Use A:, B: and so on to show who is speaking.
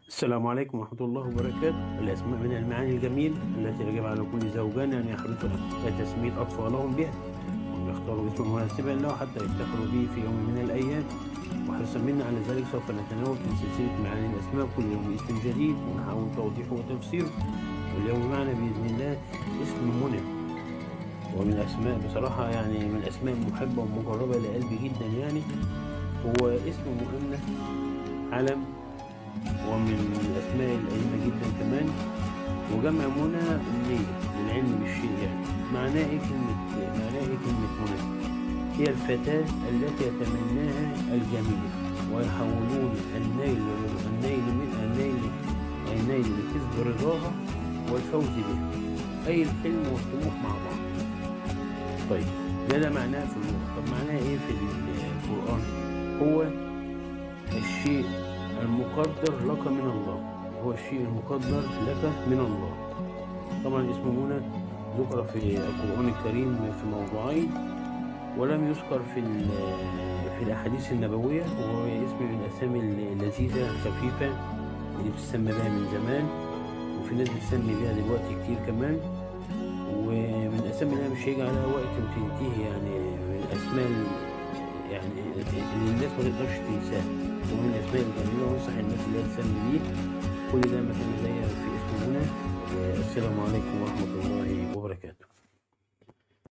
A: السلام عليكم ورحمة الله وبركاته. الأسماء من المعاني الجميلة التي يجب على كل زوجان أن يحرصوا على تسمية أطفالهم بها، وأن يختاروا اسما مناسبا له حتى يفتخروا به في يوم من الأيام. وحرصا منا على ذلك سوف نتناول في سلسلة معاني الأسماء كل يوم اسم جديد ونحاول توضيحه وتفسيره. واليوم معنا بإذن الله اسم منى، ومن الأسماء بصراحة يعني من الأسماء المحبة ومقربة لقلبي جدا يعني. هو اسم مؤنث علم، ومن الأسماء القديمة جدا كمان. وجمع منى أمنية للعلم بالشيء يعني. معناه إيه كلمة منى؟ هي الفتاة التي يتمناها الجميع ويحاولون النيل لكسب رضاها والفوز به، أي الحلم والطموح مع بعض. طيب ده معناه في اللغة. طب معناه إيه في القرآن؟ هو الشيء المقدر لك من الله، هو الشيء المقدر لك من الله. طبعا اسم منى ذكر في القرآن الكريم في موضوعين، ولم يذكر في الأحاديث النبوية، وهو اسم من الأسامي اللذيذة الخفيفة اللي بتسمى بها من زمان، وفي ناس بتسمي بها دلوقتي كتير كمان. ومن الأسامي اللي مش هيجي عليها وقت وتنتهي يعني، من الأسماء يعني اللي الناس ما تقدرش تنساها، ومن الأسماء الجميلة. وانصح الناس اللي هي تسمي بيه كل ده مكان زي في اسم منى. والسلام عليكم ورحمة الله وبركاته.